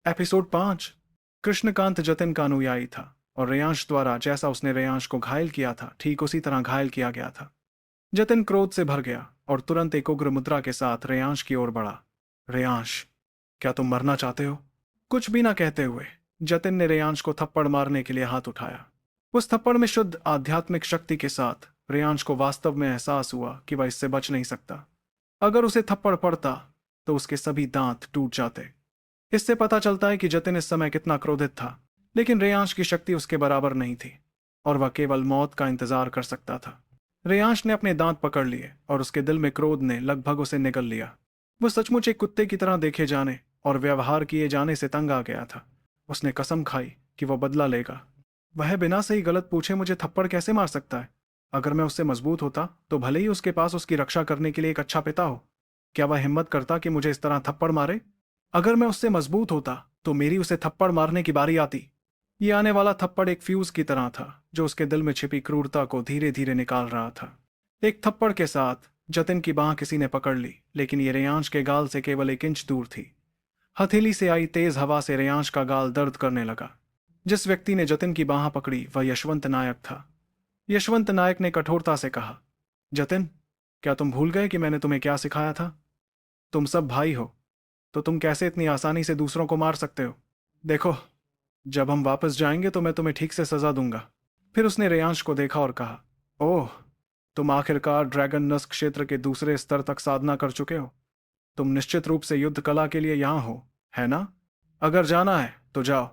Episode 5। Krishnakant Jatin का अनुयायी था और रेयांश द्वारा जैसा उसने रेयांश को घायल किया था ठीक उसी तरह घायल किया गया था। जतिन क्रोध से भर गया और तुरंत एक उग्र मुद्रा के साथ रेयांश की ओर बढ़ा। रेयांश, क्या तुम मरना चाहते हो? कुछ भी ना कहते हुए जतिन ने रेयांश को थप्पड़ मारने के लिए हाथ उठाया। उस थप्पड़ में शुद्ध आध्यात्मिक शक्ति के साथ रेयांश को वास्तव में एहसास हुआ कि वह इससे बच नहीं सकता। अगर उसे थप्पड़ पड़ता तो उसके सभी दांत टूट जाते। इससे पता चलता है कि जतिन इस समय कितना क्रोधित था, लेकिन रेयांश की शक्ति उसके बराबर नहीं थी और वह केवल मौत का इंतजार कर सकता था। रेयांश ने अपने दांत पकड़ लिए और उसके दिल में क्रोध ने लगभग उसे निगल लिया। वो सचमुच एक कुत्ते की तरह देखे जाने और व्यवहार किए जाने से तंग आ गया था। उसने कसम खाई कि वह बदला लेगा। वह बिना सही गलत पूछे मुझे थप्पड़ कैसे मार सकता है? अगर मैं उससे मजबूत होता तो भले ही उसके पास उसकी रक्षा करने के लिए एक अच्छा पिता हो, क्या वह हिम्मत करता कि मुझे इस तरह थप्पड़ मारे? अगर मैं उससे मजबूत होता तो मेरी उसे थप्पड़ मारने की बारी आती। ये आने वाला थप्पड़ एक फ्यूज की तरह था जो उसके दिल में छिपी क्रूरता को धीरे धीरे निकाल रहा था। एक थप्पड़ के साथ जतिन की बांह किसी ने पकड़ ली, लेकिन ये रेयांश के गाल से केवल 1 इंच दूर थी। हथेली से आई तेज हवा से रेयांश का गाल दर्द करने लगा। जिस व्यक्ति ने जतिन की बांह पकड़ी वह यशवंत नायक था। यशवंत नायक ने कठोरता से कहा, जतिन, क्या तुम भूल गए कि मैंने तुम्हें क्या सिखाया था? तुम सब भाई हो, तो तुम कैसे इतनी आसानी से दूसरों को मार सकते हो? देखो, जब हम वापस जाएंगे तो मैं तुम्हें ठीक से सजा दूंगा। फिर उसने रेयांश को देखा और कहा, ओह, तुम आखिरकार ड्रैगन नस्क क्षेत्र के दूसरे स्तर तक साधना कर चुके हो। तुम निश्चित रूप से युद्ध कला के लिए यहाँ हो, है ना? अगर जाना है तो जाओ,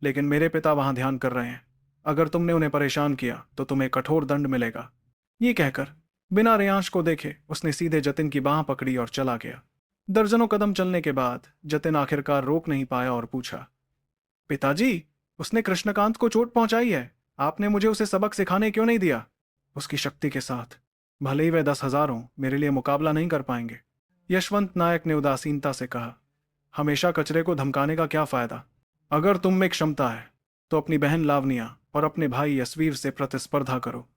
लेकिन मेरे पिता वहां ध्यान कर रहे हैं। अगर तुमने उन्हें परेशान किया तो तुम्हें कठोर दंड मिलेगा। ये कहकर बिना रेयांश को देखे उसने सीधे जतिन की बांह पकड़ी और चला गया। दर्जनों कदम चलने के बाद जतिन आखिरकार रोक नहीं पाया और पूछा, पिताजी, उसने कृष्णकांत को चोट पहुंचाई है। आपने मुझे उसे सबक सिखाने क्यों नहीं दिया? उसकी शक्ति के साथ भले ही वह 10,000 हों, मेरे लिए मुकाबला नहीं कर पाएंगे। यशवंत नायक ने उदासीनता से कहा, हमेशा कचरे को धमकाने का क्या फायदा? अगर तुम में क्षमता है तो अपनी बहन लावनिया और अपने भाई यशवीर से प्रतिस्पर्धा करो।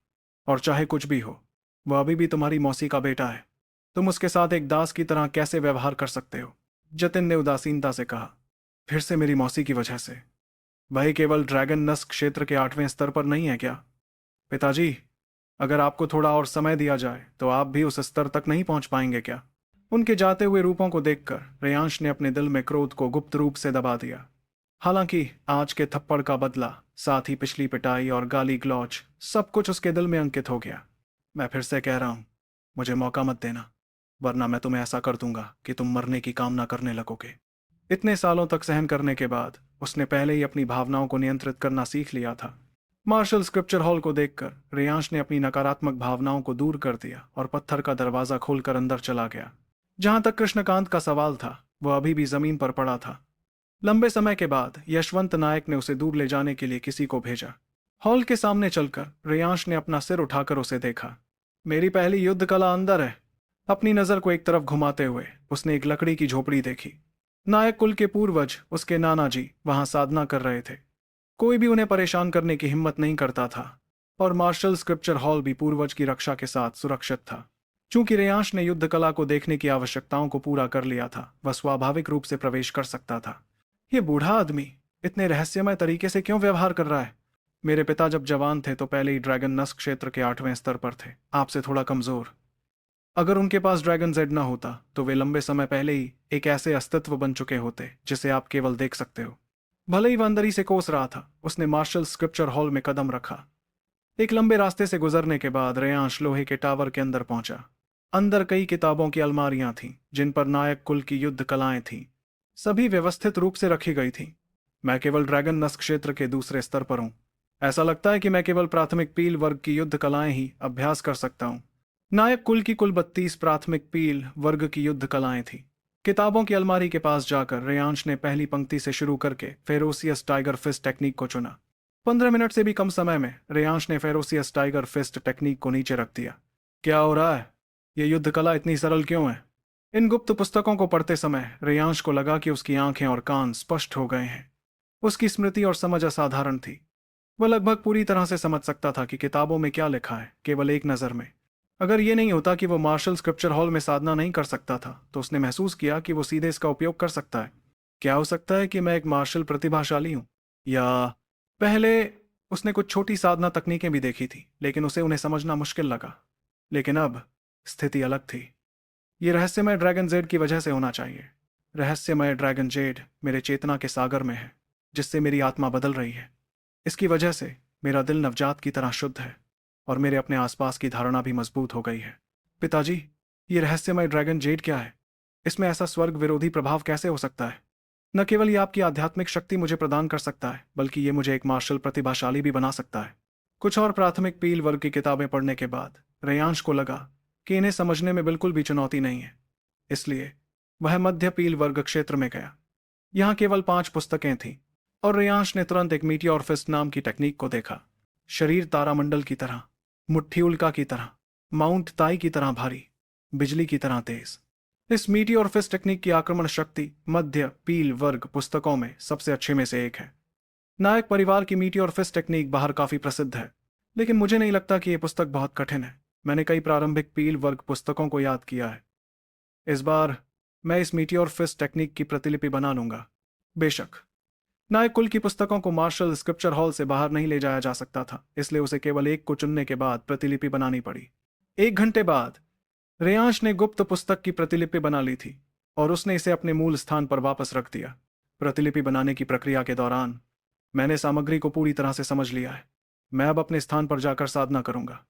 और चाहे कुछ भी हो, वह अभी भी तुम्हारी मौसी का बेटा है। तुम उसके साथ एक दास की तरह कैसे व्यवहार कर सकते हो? जतिन ने उदासीनता से कहा, फिर से मेरी मौसी की वजह से? वही केवल ड्रैगन नस्क क्षेत्र के 8वें स्तर पर नहीं है क्या? पिताजी, अगर आपको थोड़ा और समय दिया जाए तो आप भी उस स्तर तक नहीं पहुंच पाएंगे क्या? उनके जाते हुए रूपों को देखकर रेयांश ने अपने दिल में क्रोध को गुप्त रूप से दबा दिया। हालांकि आज के थप्पड़ का बदला, साथ ही पिछली पिटाई और गाली गलौज, सब कुछ उसके दिल में अंकित हो गया। मैं फिर से कह रहा हूं, मुझे मौका मत देना, वरना मैं तुम्हें ऐसा कर दूंगा कि तुम मरने की कामना करने लगोगे। इतने सालों तक सहन करने के बाद उसने पहले ही अपनी भावनाओं को नियंत्रित करना सीख लिया था। मार्शल स्क्रिप्चर हॉल को देखकर रेयांश ने अपनी नकारात्मक भावनाओं को दूर कर दिया और पत्थर का दरवाजा खोलकर अंदर चला गया। जहां तक कृष्णकांत का सवाल था, वह अभी भी जमीन पर पड़ा था। लंबे समय के बाद यशवंत नायक ने उसे दूर ले जाने के लिए किसी को भेजा। हॉल के सामने चलकर रेयांश ने अपना सिर उठाकर उसे देखा। मेरी पहली युद्ध कला अंदर है। अपनी नजर को एक तरफ घुमाते हुए उसने एक लकड़ी की झोपड़ी देखी। नायक कुल के पूर्वज उसके नाना जी वहां साधना कर रहे थे। कोई भी उन्हें परेशान करने की हिम्मत नहीं करता था और मार्शल स्क्रिप्चर हॉल भी पूर्वज की रक्षा के साथ सुरक्षित था। चूंकि रेयांश ने युद्ध कला को देखने की आवश्यकताओं को पूरा कर लिया था, वह स्वाभाविक रूप से प्रवेश कर सकता था। ये बूढ़ा आदमी इतने रहस्यमय तरीके से क्यों व्यवहार कर रहा है? मेरे पिता जब जवान थे तो पहले ही ड्रैगन नस्क क्षेत्र के 8वें स्तर पर थे, आपसे थोड़ा कमजोर। अगर उनके पास ड्रैगन जेड ना होता तो वे लंबे समय पहले ही एक ऐसे अस्तित्व बन चुके होते जिसे आप केवल देख सकते हो। भले ही वह अंदर ही से कोस रहा था, उसने मार्शल स्क्रिप्चर हॉल में कदम रखा। एक लंबे रास्ते से गुजरने के बाद रेयांश लोहे के टावर के अंदर पहुंचा। अंदर कई किताबों की अलमारियां थीं जिन पर नायक कुल की युद्ध कलाएं थीं। सभी व्यवस्थित रूप से रखी गई थीं। मैं केवल ड्रैगन नस्क क्षेत्र के दूसरे स्तर पर हूं। ऐसा लगता है कि मैं केवल प्राथमिक पील वर्ग की युद्ध कलाएं ही अभ्यास कर सकता हूं। नायक कुल की कुल 32 प्राथमिक पील वर्ग की युद्ध कलाएं थीं। किताबों की अलमारी के पास जाकर रेयांश ने पहली पंक्ति से शुरू करके फेरोसियस टाइगर फिस्ट टेक्निक को चुना। 15 मिनट से भी कम समय में रेयांश ने फेरोसियस टाइगर फिस्ट टेक्निक को नीचे रख दिया। क्या हो रहा है? यह युद्ध कला इतनी सरल क्यों है? इन गुप्त पुस्तकों को पढ़ते समय रेयांश को लगा कि उसकी आंखें और कान स्पष्ट हो गए हैं। उसकी स्मृति और समझ असाधारण थी। वह लगभग पूरी तरह से समझ सकता था कि किताबों में क्या लिखा है, केवल एक नज़र में। अगर ये नहीं होता कि वो मार्शल स्क्रिप्चर हॉल में साधना नहीं कर सकता था, तो उसने महसूस किया कि वो सीधे इसका उपयोग कर सकता है। क्या हो सकता है कि मैं एक मार्शल प्रतिभाशाली हूं? या पहले उसने कुछ छोटी साधना तकनीकें भी देखी थी, लेकिन उसे उन्हें समझना मुश्किल लगा। लेकिन अब स्थिति अलग थी। ये रहस्यमय ड्रैगन जेड की वजह से होना चाहिए। रहस्यमय ड्रैगन जेड मेरे चेतना के सागर में है, जिससे मेरी आत्मा बदल रही है। इसकी वजह से मेरा दिल नवजात की तरह शुद्ध है और मेरे अपने आसपास की धारणा भी मजबूत हो गई है। पिताजी, ये रहस्यमय ड्रैगन जेड क्या है? इसमें ऐसा स्वर्ग विरोधी प्रभाव कैसे हो सकता है? न केवल ये आपकी आध्यात्मिक शक्ति मुझे प्रदान कर सकता है, बल्कि ये मुझे एक मार्शल प्रतिभाशाली भी बना सकता है। कुछ और प्राथमिक पील वर्ग की किताबें पढ़ने के बाद रेयांश को लगा कि इन्हें समझने में बिल्कुल भी चुनौती नहीं है। इसलिए वह मध्य पील वर्ग क्षेत्र में गया। यहाँ केवल 5 पुस्तकें थीं और रेयांश ने तुरंत एक मीटियोर फिस्ट नाम की टेक्निक को देखा। शरीर तारामंडल की तरह, मुट्ठी उल्का की तरह, माउंट ताई की तरह भारी, बिजली की तरह तेज। इस मीटियोर फिस्ट टेक्निक की आक्रमण शक्ति मध्य पील वर्ग पुस्तकों में सबसे अच्छे में से एक है। नायक परिवार की मीटियोर फिस्ट टेक्निक बाहर काफी प्रसिद्ध है, लेकिन मुझे नहीं लगता कि यह पुस्तक बहुत कठिन है। मैंने कई प्रारंभिक पील वर्ग पुस्तकों को याद किया है। इस बार मैं इस मीटियोर फिस्ट टेक्निक की प्रतिलिपि बना लूंगा। बेशक नायक कुल की पुस्तकों को मार्शल स्क्रिप्चर हॉल से बाहर नहीं ले जाया जा सकता था, इसलिए उसे केवल एक को चुनने के बाद प्रतिलिपि बनानी पड़ी। 1 घंटे बाद रेयांश ने गुप्त पुस्तक की प्रतिलिपि बना ली थी और उसने इसे अपने मूल स्थान पर वापस रख दिया। प्रतिलिपि बनाने की प्रक्रिया के दौरान मैंने सामग्री को पूरी तरह से समझ लिया है। मैं अब अपने स्थान पर जाकर साधना करूंगा।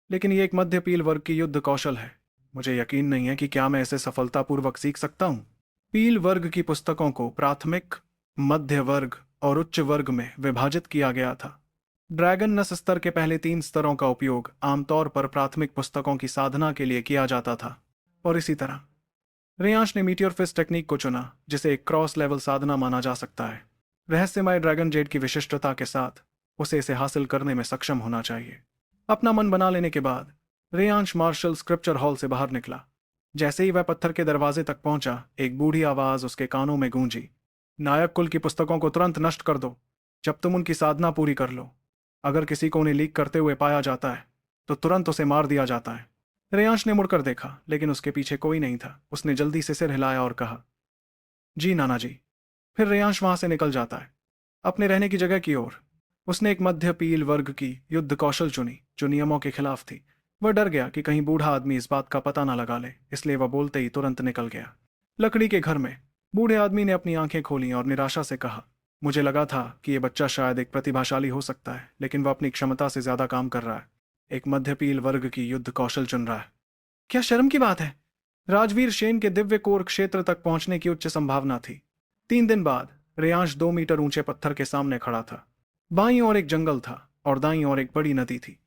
लेकिन ये एक मध्य पील वर्ग की युद्ध कौशल है। मुझे यकीन नहीं है कि क्या मैं इसे सफलतापूर्वक सीख सकता हूं। पील वर्ग की पुस्तकों को प्राथमिक, मध्य वर्ग और उच्च वर्ग में विभाजित किया गया था। ड्रैगन नस स्तर के पहले 3 स्तरों का उपयोग आमतौर पर प्राथमिक पुस्तकों की साधना के लिए किया जाता था। और इसी तरह रेयांश ने मीटियोर फिस्ट टेक्निक को चुना, जिसे एक क्रॉस लेवल साधना माना जा सकता है। रहस्यमय ड्रैगन जेड की विशिष्टता के साथ उसे इसे हासिल करने में सक्षम होना चाहिए। अपना मन बना लेने के बाद रेयांश मार्शल स्क्रिप्चर हॉल से बाहर निकला। जैसे ही वह पत्थर के दरवाजे तक पहुंचा, एक बूढ़ी आवाज उसके कानों में गूंजी। नायक कुल की पुस्तकों को तुरंत नष्ट कर दो, जब तुम उनकी साधना पूरी कर लो। अगर किसी को उन्हें लीक करते हुए पाया जाता है तो तुरंत उसे मार दिया जाता है। रेयांश ने मुड़कर देखा, लेकिन उसके पीछे कोई नहीं था। उसने जल्दी से सिर हिलाया और कहा, जी नाना जी। फिर रेयांश वहां से निकल जाता है, अपने रहने की जगह की ओर। उसने एक मध्य पील वर्ग की युद्ध कौशल चुनी जो नियमों के खिलाफ थी। वह डर गया कि कहीं बूढ़ा आदमी इस बात का पता न लगा ले, इसलिए वह बोलते ही तुरंत निकल गया। लकड़ी के घर में बूढ़े आदमी ने अपनी आंखें खोली और निराशा से कहा, मुझे लगा था कि यह बच्चा शायद एक प्रतिभाशाली हो सकता है, लेकिन वह अपनी क्षमता से ज्यादा काम कर रहा है। एक मध्य पील वर्ग की युद्ध कौशल चुन रहा है। क्या शर्म की बात है। राजवीर शेन के दिव्य कोर क्षेत्र तक पहुंचने की उच्च संभावना थी। 3 दिन बाद रेयांश 2 मीटर ऊंचे पत्थर के सामने खड़ा था। बाईं ओर एक जंगल था और दाईं ओर एक बड़ी नदी थी।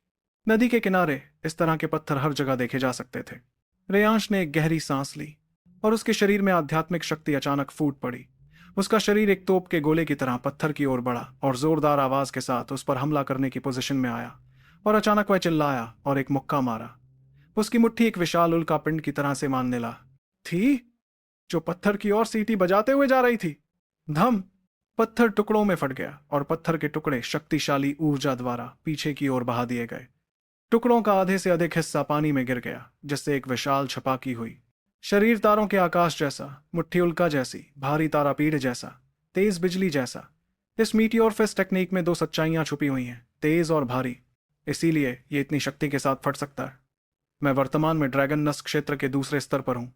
नदी के किनारे इस तरह के पत्थर हर जगह देखे जा सकते थे। रेयांश ने एक गहरी सांस ली और उसके शरीर में आध्यात्मिक शक्ति अचानक फूट पड़ी। उसका शरीर एक तोप के गोले की तरह पत्थर की ओर बढ़ा और जोरदार आवाज के साथ उस पर हमला करने की पोजीशन में आया। और अचानक वह चिल्लाया और एक मुक्का मारा। उसकी मुट्ठी एक विशाल उल्का पिंड की तरह से मानने ला थी, जो पत्थर की ओर सीटी बजाते हुए जा रही थी। धम! पत्थर टुकड़ों में फट गया और पत्थर के टुकड़े शक्तिशाली ऊर्जा द्वारा पीछे की ओर बहा दिए गए। टुकड़ों का आधे से अधिक हिस्सा पानी में गिर गया, जिससे एक विशाल छपाकी हुई। शरीर तारों के आकाश जैसा, मुट्ठी उल्का जैसी, भारी तारापीठ जैसा, तेज बिजली जैसा। इस मीटियोर फिस्ट टेक्निक में 2 सच्चाइयां छुपी हुई हैं, तेज और भारी। इसीलिए ये इतनी शक्ति के साथ फट सकता है। मैं वर्तमान में ड्रैगन नस क्षेत्र के दूसरे स्तर पर हूं,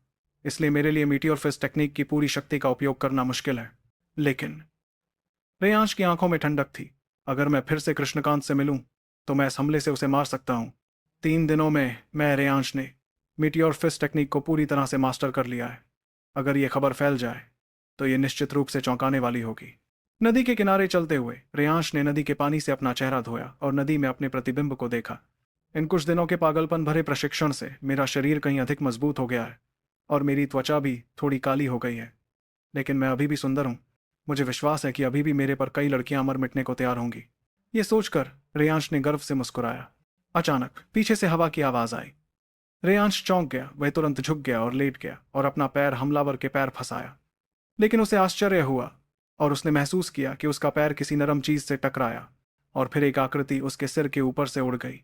इसलिए मेरे लिए मीटियोर फिस्ट टेक्निक की पूरी शक्ति का उपयोग करना मुश्किल है। लेकिन रेयांश की आंखों में ठंडक थी। अगर मैं फिर से कृष्णकांत से मिलूं तो मैं इस हमले से उसे मार सकता हूं। 3 दिनों में मैं रेयांश ने मीटियोर फिस्ट टेक्निक को पूरी तरह से मास्टर कर लिया है। अगर यह खबर फैल जाए तो यह निश्चित रूप से चौंकाने वाली होगी। नदी के किनारे चलते हुए रेयांश ने नदी के पानी से अपना चेहरा धोया और नदी में अपने प्रतिबिंब को देखा। इन कुछ दिनों के पागलपन भरे प्रशिक्षण से मेरा शरीर कहीं अधिक मजबूत हो गया है और मेरी त्वचा भी थोड़ी काली हो गई है। लेकिन मैं अभी भी सुंदर हूं। मुझे विश्वास है कि अभी भी मेरे पर कई लड़कियां अमर मिटने को तैयार होंगी। ये सोचकर रेयांश ने गर्व से मुस्कुराया। अचानक पीछे से हवा की आवाज आई। रेयांश चौंक गया। वह तुरंत झुक गया और लेट गया और अपना पैर हमलावर के पैर फंसाया। लेकिन उसे आश्चर्य हुआ और उसने महसूस किया कि उसका पैर किसी नरम चीज से टकराया और फिर एक आकृति उसके सिर के ऊपर से उड़ गई,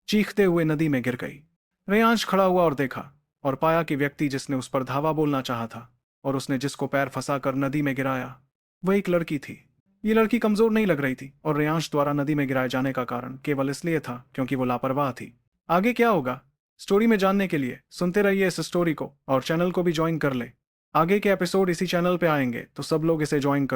चीखते हुए नदी में गिर गई। रेयांश खड़ा हुआ और देखा और पाया कि व्यक्ति जिसने उस पर धावा बोलना चाहा था और उसने जिसको पैर फंसाकर नदी में गिराया वह एक लड़की थी। ये लड़की कमजोर नहीं लग रही थी और रेयांश द्वारा नदी में गिराए जाने का कारण केवल इसलिए था क्योंकि वो लापरवाह थी। आगे क्या होगा स्टोरी में जानने के लिए सुनते रहिए इस स्टोरी को और चैनल को भी ज्वाइन कर ले। आगे के एपिसोड इसी चैनल पे आएंगे तो सब लोग इसे ज्वाइन कर